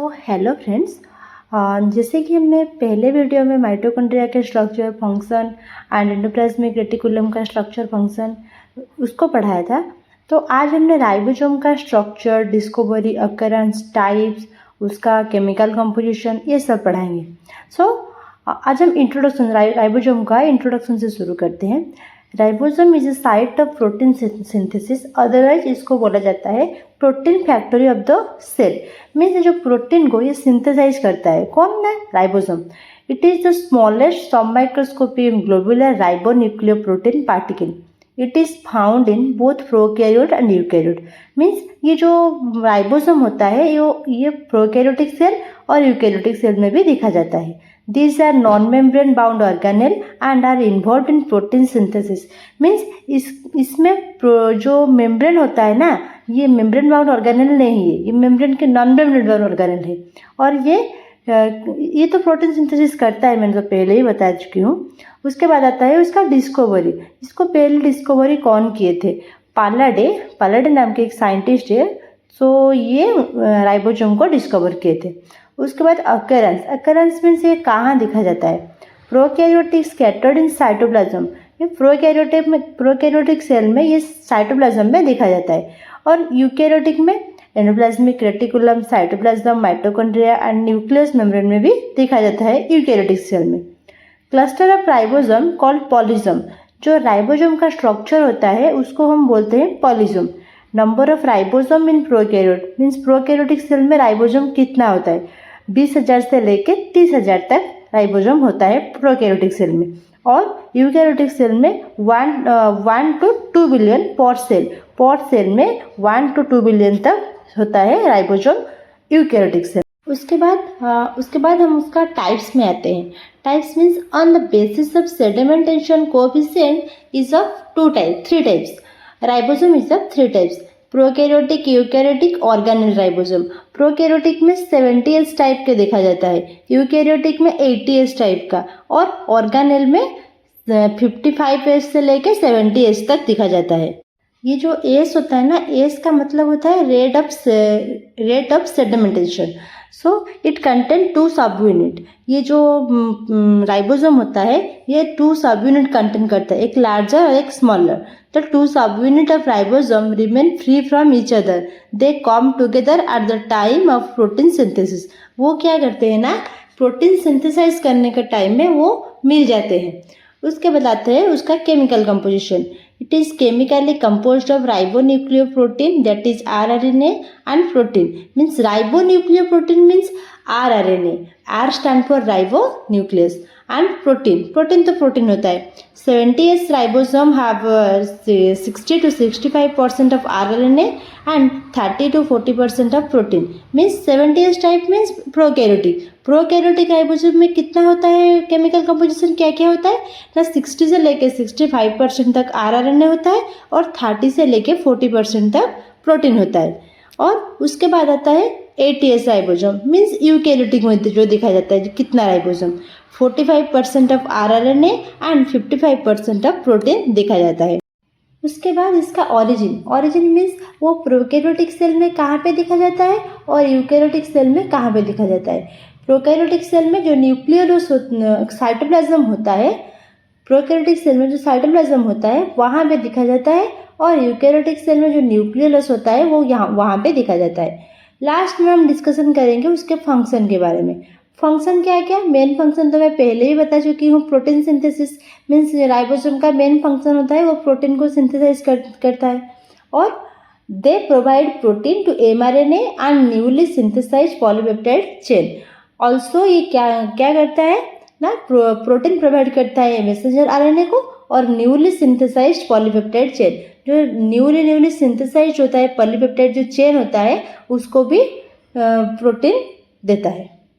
तो hello friends, जैसे कि हमने पहले वीडियो में माइटोकॉन्ड्रिया के structure, function and endoplasmic reticulum का स्ट्रक्चर, फंक्शन उसको पढ़ाया था। तो आज हमने राइबोसोम का स्ट्रक्चर, डिस्कवरी, अकरेंस, टाइप्स, उसका केमिकल कंपोजिशन, ये सब पढ़ाएंगे। आज हम इंट्रोडक्शन राइबोसोम का इंट्रोडक्शन से शुरू करते हैं। Ribosome is a site of protein synthesis, otherwise इसको बोला जाता है protein factory of the cell. Means जो प्रोटीन को ये सिंथेसाइज करता है, कौन है? Ribosome. It is the smallest sub microscopic globular ribonucleoprotein particle. It is found in both prokaryote and eukaryote. Means ये जो राइबोसोम होता है ये प्रोकैरियोटिक सेल और यूकैरियोटिक सेल में भी देखा जाता है। These are non-membrane bound organelle and are involved in protein synthesis. Means इसमें जो मेम्ब्रेन होता है ना, ये मेम्ब्रेन बाउंड ऑर्गेनेल नहीं है, ये मेम्ब्रेन के नॉन मेम्ब्रेन बाउंड ऑर्गेनेल है। और ये तो प्रोटीन सिंथेसिस करता है, मैंने तो पहले ही बता चुकी हूँ। उसके बाद आता है उसका डिस्कवरी। इसको पहले डिस्कवरी कौन किए थे? पालाडे नाम के एक साइंटिस्ट है। सो ये राइबोसोम को डिस्कवर किए थे। उसके बाद अकरेंस मीन्स ये कहाँ देखा जाता है? Prokaryotic scattered in cytoplasm. ये प्रोकैरियोटिक सेल में ये साइटोप्लाज्म में देखा जाता है। और यूकैरियोटिक में endoplasmic reticulum, cytoplasm, mitochondria and nucleus membrane में भी देखा जाता है यूकैरियोटिक सेल में। Cluster of ribosome called polysome. जो राइबोसोम का स्ट्रक्चर होता है उसको हम बोलते हैं polysome. Number of ribosome in prokaryote means prokaryotic cell में राइबोसोम कितना होता है? 20,000 से लेकर 30,000 तक राइबोसोम होता है प्रोकैरियोटिक सेल में। और यूकैरियोटिक सेल में 1 to 2 बिलियन पर सेल में 1 to 2 बिलियन तक होता है राइबोसोम यूकैरियोटिक सेल। उसके बाद हम उसका टाइप्स में आते हैं। Types means on the basis of sedimentation coefficient is of 3 types. Ribosome is of 3 types: prokaryotic, eukaryotic, organelle ribosome. Prokaryotic में 70S टाइप के देखा जाता है, यूकैरियोटिक में 80S टाइप का, और ऑर्गेनेल में 55S से लेकर 70S तक देखा जाता है। ये जो एस होता है ना, एस का मतलब होता है rate of sedimentation. So it contain 2 सब यूनिट। ये जो राइबोसोम होता है ये 2 सब यूनिट कंटेन करता है, एक लार्जर और एक smaller. The 2 subunit of ribosome remain free from each other. They come together at the time of protein synthesis. वो क्या करते हैं ना, प्रोटीन सिंथेसाइज करने के टाइम में वो मिल जाते हैं। उसके बाद आता है उसका chemical composition. It is chemically composed of ribonucleoprotein, that is rRNA, and protein. Means ribonucleoprotein means rRNA, R stand for ribonuclease, and protein तो प्रोटीन होता है। 70S ribosome have 60 to 65% of rRNA and 30 to 40% of protein. Means 70S type means prokaryotic ribosome में कितना होता है chemical composition, क्या क्या होता है ना? 60 से लेके 65% तक rRNA होता है और 30 से लेके 40% तक प्रोटीन होता है। और उसके बाद आता है 80S राइबोसोम मीन्स यूकैरियोटिक में जो देखा जाता है कितना ribosome, 45% of rRNA and 55% of protein देखा जाता है। उसके बाद इसका ऑरिजिन मीन्स वो प्रोकैरियोटिक सेल में कहाँ पे देखा जाता है और यूकैरियोटिक सेल में कहाँ पे देखा जाता है। प्रोकैरियोटिक सेल में जो न्यूक्लियोलस साइटोप्लाज्म होता है, प्रोकैरियोटिक सेल में जो साइटोप्लाज्म होता है वहाँ पे देखा जाता है, और यूकैरियोटिक सेल में जो न्यूक्लियोलस होता है वो वहाँ पे देखा जाता है। लास्ट में हम डिस्कशन करेंगे उसके फंक्शन के बारे में। फंक्शन क्या क्या? मेन फंक्शन तो मैं पहले ही बता चुकी हूँ, प्रोटीन सिंथेसिस। मीन्स राइबोसोम का मेन फंक्शन होता है वो प्रोटीन को सिंथेसाइज करता है। और they provide protein to mRNA and newly synthesize polypeptide chain. Also ये क्या करता है ना, प्रोटीन प्रोवाइड करता है मैसेंजर RNA को और न्यूली सिंथेसाइज पॉलीपेप्टाइड चेन। जो न्यूली सिंथेसाइज होता है पॉलीपेप्टाइड जो चेन होता है उसको भी प्रोटीन देता है।